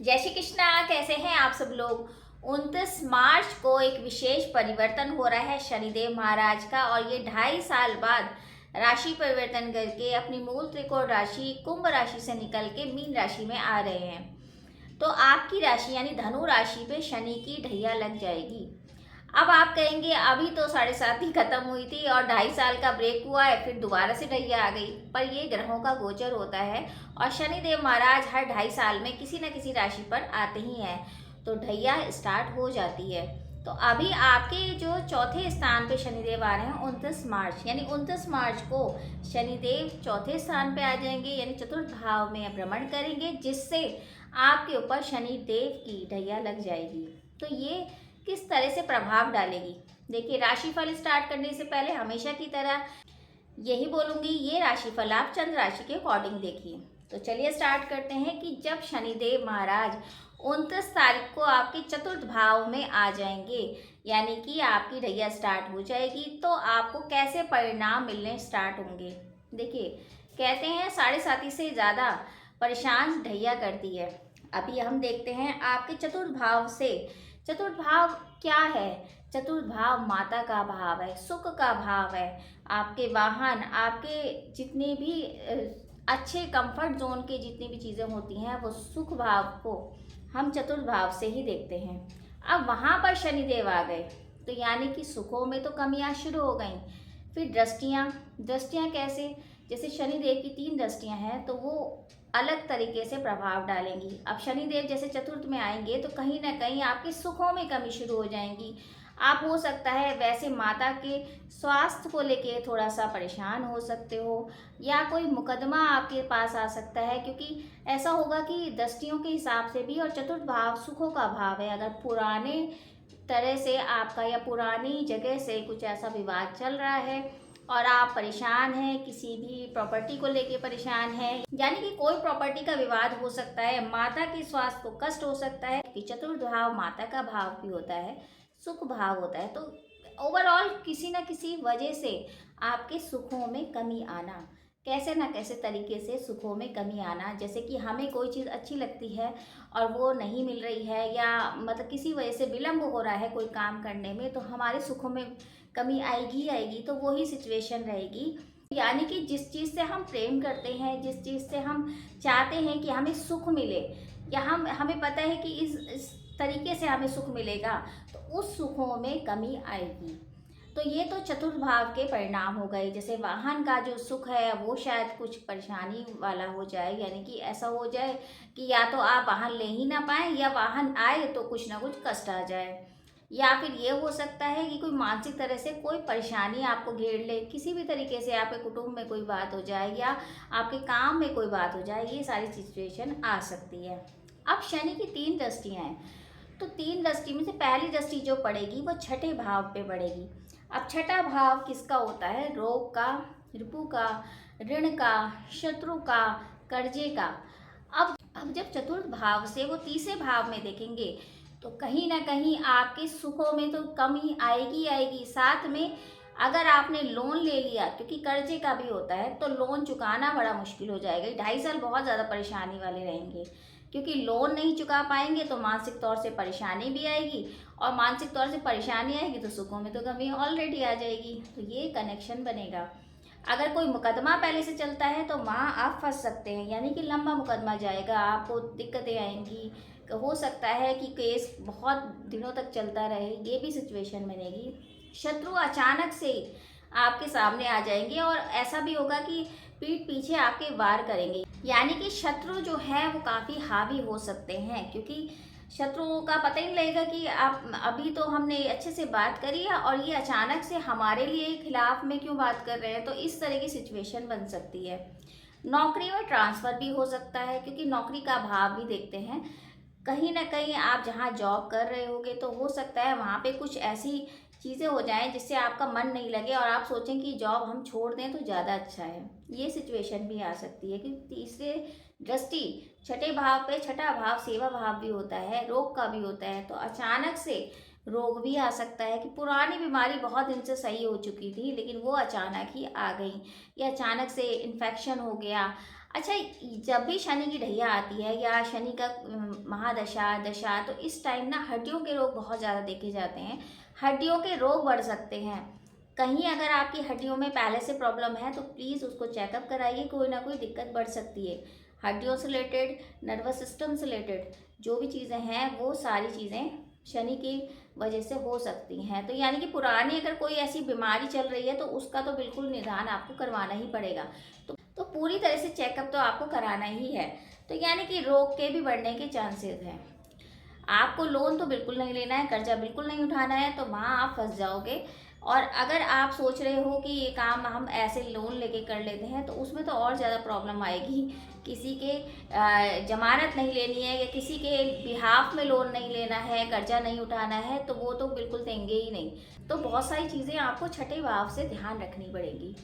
जय श्री कृष्णा। कैसे हैं आप सब लोग। 29 मार्च को एक विशेष परिवर्तन हो रहा है शनिदेव महाराज का, और ये 2.5 साल बाद राशि परिवर्तन करके अपनी मूल त्रिकोण राशि कुंभ राशि से निकल के मीन राशि में आ रहे हैं। तो आपकी राशि यानी धनु राशि पे शनि की ढैया लग जाएगी। अब आप कहेंगे अभी तो 7.5 ही खत्म हुई थी और 2.5 साल का ब्रेक हुआ है, फिर दोबारा से ढैया आ गई। पर ये ग्रहों का गोचर होता है और शनिदेव महाराज हर 2.5 साल में किसी न किसी राशि पर आते ही हैं, तो ढैया स्टार्ट हो जाती है। तो अभी आपके जो चौथे स्थान पे शनिदेव आ रहे हैं 29 मार्च, यानी 29 मार्च को शनिदेव चौथे स्थान पे आ जाएंगे, यानी चतुर्थ भाव में भ्रमण करेंगे, जिससे आपके ऊपर शनिदेव की ढैया लग जाएगी। तो ये किस तरह से प्रभाव डालेगी, देखिए राशिफल स्टार्ट करने से पहले हमेशा की तरह यही बोलूँगी, ये राशिफल आप चंद्र राशि के अकॉर्डिंग देखिए। तो चलिए स्टार्ट करते हैं कि जब शनिदेव महाराज 29 तारीख को आपके चतुर्थ भाव में आ जाएंगे, यानी कि आपकी ढैया स्टार्ट हो जाएगी, तो आपको कैसे परिणाम मिलने स्टार्ट होंगे। देखिए कहते हैं 7.5 से ज़्यादा परेशान ढैया करती है। अभी हम देखते हैं आपके चतुर्थ भाव से। चतुर्थ भाव क्या है? चतुर्थ भाव माता का भाव है, सुख का भाव है। आपके वाहन, आपके जितने भी अच्छे कंफर्ट जोन के जितनी भी चीज़ें होती हैं, वो सुख भाव को हम चतुर्थ भाव से ही देखते हैं। अब वहाँ पर शनिदेव आ गए, तो यानी कि सुखों में तो कमियाँ शुरू हो गई। फिर दृष्टियाँ, दृष्टियाँ कैसे? जैसे शनिदेव की 3 दृष्टियाँ हैं, तो वो अलग तरीके से प्रभाव डालेंगी। अब शनिदेव जैसे चतुर्थ में आएंगे तो कहीं ना कहीं आपके सुखों में कमी शुरू हो जाएंगी। आप हो सकता है वैसे माता के स्वास्थ्य को लेके थोड़ा सा परेशान हो सकते हो, या कोई मुकदमा आपके पास आ सकता है, क्योंकि ऐसा होगा कि दृष्टियों के हिसाब से भी, और चतुर्थ भाव सुखों का भाव है। अगर पुराने तरह से आपका या पुरानी जगह से कुछ ऐसा विवाद चल रहा है और आप परेशान हैं, किसी भी प्रॉपर्टी को लेके परेशान हैं, यानी कि कोई प्रॉपर्टी का विवाद हो सकता है, माता के स्वास्थ्य को कष्ट हो सकता है, कि चतुर्थ भाव माता का भाव भी होता है, सुख भाव होता है। तो ओवरऑल किसी न किसी वजह से आपके सुखों में कमी आना, कैसे ना कैसे तरीके से सुखों में कमी आना। जैसे कि हमें कोई चीज़ अच्छी लगती है और वो नहीं मिल रही है, या मतलब किसी वजह से विलम्ब हो रहा है कोई काम करने में, तो हमारे सुखों में कमी आएगी आएगी। तो वही सिचुएशन रहेगी। यानी कि जिस चीज़ से हम प्रेम करते हैं, जिस चीज़ से हम चाहते हैं कि हमें सुख मिले, या हमें पता है कि इस तरीके से हमें सुख मिलेगा, तो उस सुखों में कमी आएगी। तो ये तो चतुर्थ भाव के परिणाम हो गए। जैसे वाहन का जो सुख है वो शायद कुछ परेशानी वाला हो जाए, यानी कि ऐसा हो जाए कि या तो आप वाहन ले ही ना पाए, या वाहन आए तो कुछ ना कुछ कष्ट आ जाए। या फिर ये हो सकता है कि कोई मानसिक तरह से कोई परेशानी आपको घेर ले, किसी भी तरीके से आपके कुटुंब में कोई बात हो जाए, या आपके काम में कोई बात हो जाए, ये सारी सिचुएशन आ सकती है। अब शनि की 3 दृष्टियाँ हैं, तो 3 दृष्टि में से पहली दृष्टि जो पड़ेगी वो छठे भाव पे पड़ेगी। अब छठा भाव किसका होता है? रोग का, रिपु का, ऋण का, शत्रु का, कर्जे का। अब जब चतुर्थ भाव से वो तीसरे भाव में देखेंगे, तो कहीं ना कहीं आपके सुखों में तो कमी आएगी आएगी। साथ में अगर आपने लोन ले लिया, क्योंकि कर्जे का भी होता है, तो लोन चुकाना बड़ा मुश्किल हो जाएगा। 2.5 साल बहुत ज़्यादा परेशानी वाले रहेंगे, क्योंकि लोन नहीं चुका पाएंगे तो मानसिक तौर से परेशानी भी आएगी, और मानसिक तौर से परेशानी आएगी तो सुखों में तो कमी ऑलरेडी आ जाएगी। तो ये कनेक्शन बनेगा। अगर कोई मुकदमा पहले से चलता है तो वहाँ आप फंस सकते हैं, यानी कि लंबा मुकदमा जाएगा, आपको दिक्कतें आएंगी। हो सकता है कि केस बहुत दिनों तक चलता रहे, ये भी सिचुएशन बनेगी। शत्रु अचानक से आपके सामने आ जाएंगे, और ऐसा भी होगा कि पीठ पीछे आपके वार करेंगे, यानी कि शत्रु जो है वो काफ़ी हावी हो सकते हैं, क्योंकि शत्रुओं का पता ही नहीं लगेगा कि आप अभी तो हमने अच्छे से बात करी है और ये अचानक से हमारे लिए खिलाफ में क्यों बात कर रहे हैं। तो इस तरह की सिचुएशन बन सकती है। नौकरी में ट्रांसफ़र भी हो सकता है, क्योंकि नौकरी का भाव भी देखते हैं। कहीं ना कहीं आप जहाँ जॉब कर रहे होगे तो हो सकता है वहाँ पे कुछ ऐसी चीज़ें हो जाएं जिससे आपका मन नहीं लगे, और आप सोचें कि जॉब हम छोड़ दें तो ज़्यादा अच्छा है। ये सिचुएशन भी आ सकती है कि तीसरे दृष्टि छठे भाव पे, छठा भाव सेवा भाव भी होता है, रोग का भी होता है, तो अचानक से रोग भी आ सकता है कि पुरानी बीमारी बहुत दिन से सही हो चुकी थी लेकिन वो अचानक ही आ गई, या अचानक से इन्फेक्शन हो गया। अच्छा, जब भी शनि की ढैया आती है या शनि का महादशा, दशा, तो इस टाइम ना हड्डियों के रोग बहुत ज़्यादा देखे जाते हैं। हड्डियों के रोग बढ़ सकते हैं। कहीं अगर आपकी हड्डियों में पहले से प्रॉब्लम है तो प्लीज़ उसको चेकअप कराइए, कोई ना कोई दिक्कत बढ़ सकती है। हड्डियों से रिलेटेड, नर्वस सिस्टम से रिलेटेड जो भी चीज़ें हैं वो सारी चीज़ें शनि की वजह से हो सकती हैं। तो यानी कि पुरानी अगर कोई ऐसी बीमारी चल रही है तो उसका तो बिल्कुल निदान आपको करवाना ही पड़ेगा। तो पूरी तरह से चेकअप तो आपको कराना ही है। तो यानी कि रोग के भी बढ़ने के चांसेस हैं। आपको लोन तो बिल्कुल नहीं लेना है, कर्जा बिल्कुल नहीं उठाना है, तो वहाँ आप फंस जाओगे। और अगर आप सोच रहे हो कि ये काम हम ऐसे लोन लेके कर लेते हैं तो उसमें तो और ज़्यादा प्रॉब्लम आएगी। किसी के जमानत नहीं लेनी है या किसी के बिहाफ में लोन नहीं लेना है, कर्जा नहीं उठाना है, तो वो तो बिल्कुल देंगे ही नहीं। तो बहुत सारी चीज़ें आपको छठे भाव से ध्यान रखनी पड़ेगी।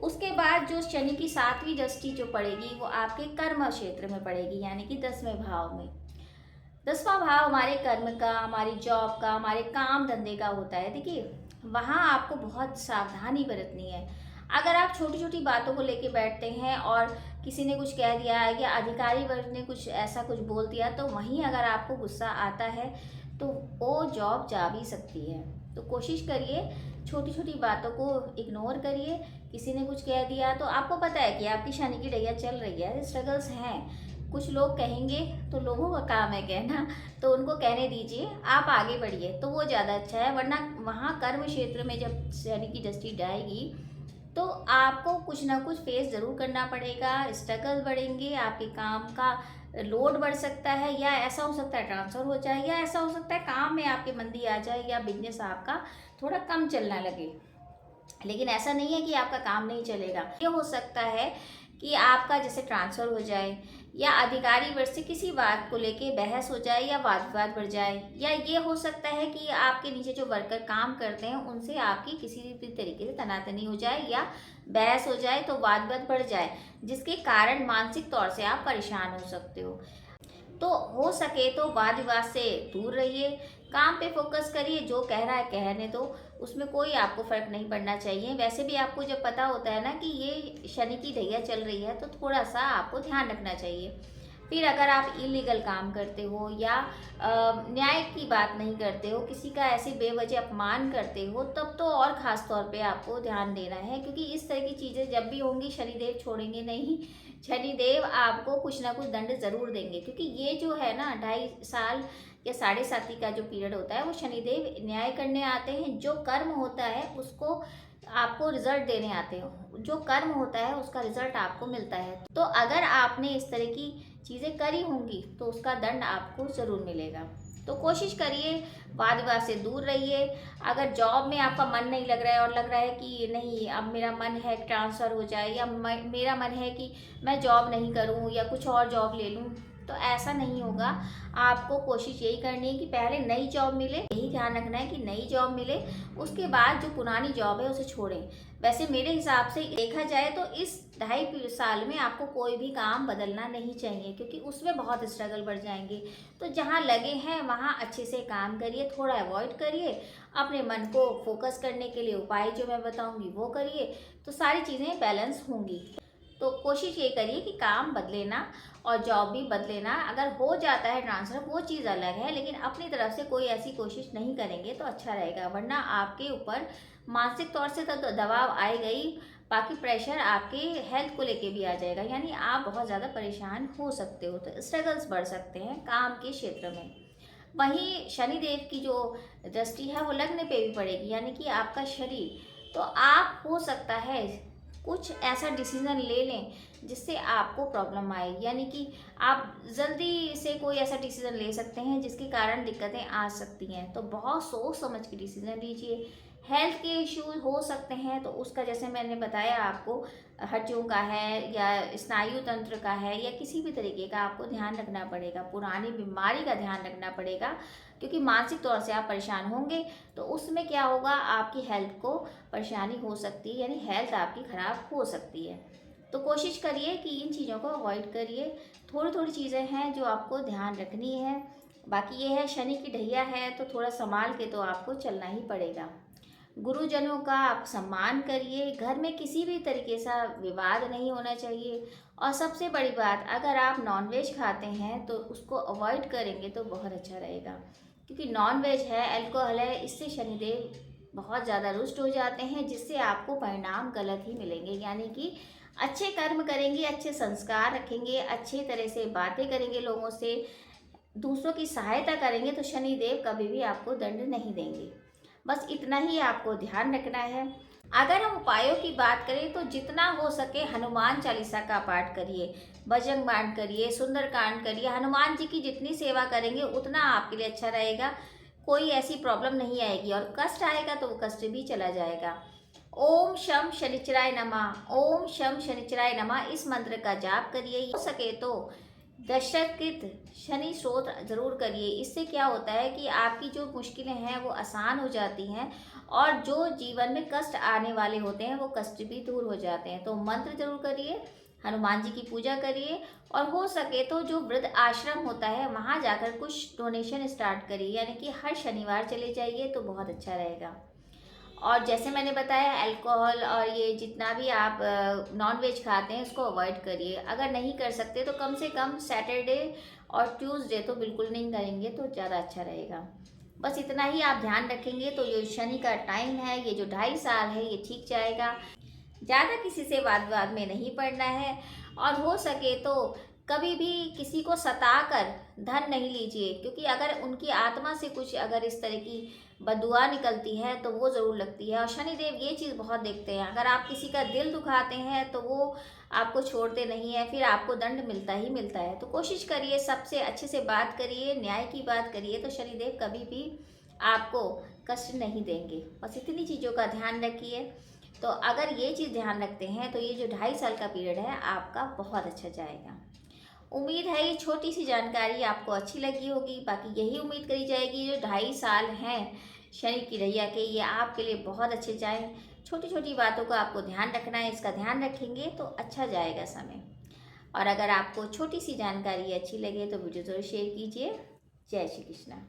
उसके बाद जो शनि की 7वीं दृष्टि जो पड़ेगी वो आपके कर्म क्षेत्र में पड़ेगी, यानी कि 10वें भाव में। 10वां भाव हमारे कर्म का, हमारी जॉब का, हमारे काम धंधे का होता है। देखिए, वहाँ आपको बहुत सावधानी बरतनी है। अगर आप छोटी छोटी बातों को लेके बैठते हैं और किसी ने कुछ कह दिया या अधिकारी वर्ग ने कुछ ऐसा कुछ बोल दिया, तो वहीं अगर आपको गुस्सा आता है तो वो जॉब जा भी सकती है। तो कोशिश करिए, छोटी छोटी बातों को इग्नोर करिए। किसी ने कुछ कह दिया तो आपको पता है कि आपकी शनि की ढैया चल रही है, स्ट्रगल्स हैं। कुछ लोग कहेंगे तो लोगों का काम है कहना, तो उनको कहने दीजिए, आप आगे बढ़िए तो वो ज़्यादा अच्छा है। वरना वहाँ कर्म क्षेत्र में जब शनि की दृष्टि जाएगी तो आपको कुछ ना कुछ फेस ज़रूर करना पड़ेगा, स्ट्रगल बढ़ेंगे, आपके काम का लोड बढ़ सकता है, या ऐसा हो सकता है ट्रांसफ़र हो जाए, या ऐसा हो सकता है काम में आपके मंदी आ जाए या बिजनेस आपका थोड़ा कम चलना लगे। लेकिन ऐसा नहीं है कि आपका काम नहीं चलेगा। ये हो सकता है कि आपका जैसे ट्रांसफ़र हो जाए, या अधिकारी वर्ग से किसी बात को लेके बहस हो जाए या वाद विवाद बढ़ जाए, या ये हो सकता है कि आपके नीचे जो वर्कर काम करते हैं उनसे आपकी किसी भी तरीके से तनातनी हो जाए या बहस हो जाए, तो वाद विवाद बढ़ जाए, जिसके कारण मानसिक तौर से आप परेशान हो सकते हो। तो हो सके तो वाद विवाद से दूर रहिए, काम पे फोकस करिए। जो कह रहा है कहने दो, उसमें कोई आपको फ़र्क नहीं पड़ना चाहिए। वैसे भी आपको जब पता होता है ना कि ये शनि की ढैया चल रही है, तो थोड़ा सा आपको ध्यान रखना चाहिए। फिर अगर आप इलीगल काम करते हो या न्याय की बात नहीं करते हो, किसी का ऐसे बेवजह अपमान करते हो, तब तो और ख़ास तौर पे आपको ध्यान देना है, क्योंकि इस तरह की चीज़ें जब भी होंगी शनिदेव छोड़ेंगे नहीं। शनिदेव आपको कुछ ना कुछ दंड ज़रूर देंगे, क्योंकि ये जो है ना 2.5 साल या 7.5 का जो पीरियड होता है वो शनिदेव न्याय करने आते हैं। जो कर्म होता है उसको आपको रिजल्ट देने आते हैं, जो कर्म होता है उसका रिजल्ट आपको मिलता है। तो अगर आपने इस तरह की चीज़ें करी होंगी तो उसका दंड आपको ज़रूर मिलेगा। तो कोशिश करिए, वाद विवाद से दूर रहिए। अगर जॉब में आपका मन नहीं लग रहा है और लग रहा है कि नहीं अब मेरा मन है ट्रांसफ़र हो जाए, या मेरा मन है कि मैं जॉब नहीं करूं या कुछ और जॉब ले लूं, तो ऐसा नहीं होगा। आपको कोशिश यही करनी है कि पहले नई जॉब मिले, यही ध्यान रखना है कि नई जॉब मिले, उसके बाद जो पुरानी जॉब है उसे छोड़ें। वैसे मेरे हिसाब से देखा जाए तो इस 2.5 साल में आपको कोई भी काम बदलना नहीं चाहिए, क्योंकि उसमें बहुत स्ट्रगल बढ़ जाएंगे। तो जहाँ लगे हैं वहाँ अच्छे से काम करिए, थोड़ा अवॉइड करिए, अपने मन को फोकस करने के लिए उपाय जो मैं बताऊँगी वो करिए, तो सारी चीज़ें बैलेंस होंगी। तो कोशिश ये करिए कि काम बदले ना और जॉब भी बदले ना। अगर हो जाता है ट्रांसफ़र वो चीज़ अलग है, लेकिन अपनी तरफ से कोई ऐसी कोशिश नहीं करेंगे तो अच्छा रहेगा। वरना आपके ऊपर मानसिक तौर से तो दबाव आएगा ही, बाकी प्रेशर आपके हेल्थ को लेके भी आ जाएगा, यानी आप बहुत ज़्यादा परेशान हो सकते हो। तो स्ट्रगल्स बढ़ सकते हैं काम के क्षेत्र में। वहीं शनिदेव की जो दृष्टि है वो लग्न पे भी पड़ेगी, यानी कि आपका शरीर। तो आप हो सकता है कुछ ऐसा डिसीजन ले लें जिससे आपको प्रॉब्लम आए, यानी कि आप जल्दी से कोई ऐसा डिसीजन ले सकते हैं जिसके कारण दिक्कतें आ सकती हैं। तो बहुत सोच समझ के डिसीजन लीजिए। हेल्थ के इश्यूज हो सकते हैं तो उसका, जैसे मैंने बताया आपको, हड्डियों का है या स्नायु तंत्र का है या किसी भी तरीके का आपको ध्यान रखना पड़ेगा, पुरानी बीमारी का ध्यान रखना पड़ेगा, क्योंकि मानसिक तौर से आप परेशान होंगे तो उसमें क्या होगा, आपकी हेल्थ को परेशानी हो सकती है, यानी हेल्थ आपकी ख़राब हो सकती है। तो कोशिश करिए कि इन चीज़ों को अवॉइड करिए। थोड़ी थोड़ी चीज़ें हैं जो आपको ध्यान रखनी है। बाकी ये है, शनि की ढैया है तो थोड़ा संभाल के तो आपको चलना ही पड़ेगा। गुरुजनों का आप सम्मान करिए, घर में किसी भी तरीके से विवाद नहीं होना चाहिए। और सबसे बड़ी बात, अगर आप नॉनवेज खाते हैं तो उसको अवॉइड करेंगे तो बहुत अच्छा रहेगा, क्योंकि नॉनवेज है, अल्कोहल है, इससे शनिदेव बहुत ज़्यादा रुष्ट हो जाते हैं, जिससे आपको परिणाम गलत ही मिलेंगे। यानी कि अच्छे कर्म करेंगे, अच्छे संस्कार रखेंगे, अच्छे तरह से बातें करेंगे लोगों से, दूसरों की सहायता करेंगे, तो शनिदेव कभी भी आपको दंड नहीं देंगे। बस इतना ही आपको ध्यान रखना है। अगर हम उपायों की बात करें तो जितना हो सके हनुमान चालीसा का पाठ करिए, भजन पाठ करिए, सुंदरकांड करिए। हनुमान जी की जितनी सेवा करेंगे उतना आपके लिए अच्छा रहेगा। कोई ऐसी प्रॉब्लम नहीं आएगी, और कष्ट आएगा तो वो कष्ट भी चला जाएगा। ओम शम शनिचराय नमः, ओम शम शनिचराय नमः, इस मंत्र का जाप करिए। हो सके तो दशकृत शनि स्तोत्र जरूर करिए। इससे क्या होता है कि आपकी जो मुश्किलें हैं वो आसान हो जाती हैं, और जो जीवन में कष्ट आने वाले होते हैं वो कष्ट भी दूर हो जाते हैं। तो मंत्र जरूर करिए, हनुमान जी की पूजा करिए, और हो सके तो जो वृद्ध आश्रम होता है वहाँ जाकर कुछ डोनेशन स्टार्ट करिए, यानी कि हर शनिवार चले जाइए तो बहुत अच्छा रहेगा। और जैसे मैंने बताया, अल्कोहल और ये जितना भी आप नॉनवेज खाते हैं उसको अवॉइड करिए। अगर नहीं कर सकते तो कम से कम सैटरडे और ट्यूसडे तो बिल्कुल नहीं करेंगे तो ज़्यादा अच्छा रहेगा। बस इतना ही आप ध्यान रखेंगे तो ये शनि का टाइम है, ये जो 2.5 साल है, ये ठीक जाएगा। ज़्यादा किसी से वाद विवाद में नहीं पड़ना है, और हो सके तो कभी भी किसी को सताकर धन नहीं लीजिए, क्योंकि अगर उनकी आत्मा से कुछ अगर इस तरह की बददुआ निकलती है तो वो ज़रूर लगती है। और शनिदेव ये चीज़ बहुत देखते हैं, अगर आप किसी का दिल दुखाते हैं तो वो आपको छोड़ते नहीं है, फिर आपको दंड मिलता ही मिलता है। तो कोशिश करिए, सबसे अच्छे से बात करिए, न्याय की बात करिए, तो शनिदेव कभी भी आपको कष्ट नहीं देंगे। बस इतनी चीज़ों का ध्यान रखिए। तो अगर ये चीज़ ध्यान रखते हैं तो ये जो 2.5 साल का पीरियड है आपका बहुत अच्छा जाएगा। उम्मीद है ये छोटी सी जानकारी आपको अच्छी लगी होगी। बाकी यही उम्मीद करी जाएगी, जो 2.5 साल हैं शनि की रैया के, ये आपके लिए बहुत अच्छे जाएं। छोटी छोटी बातों का आपको ध्यान रखना है, इसका ध्यान रखेंगे तो अच्छा जाएगा समय। और अगर आपको छोटी सी जानकारी अच्छी लगे तो वीडियो ज़रूर शेयर कीजिए। जय श्री कृष्णा।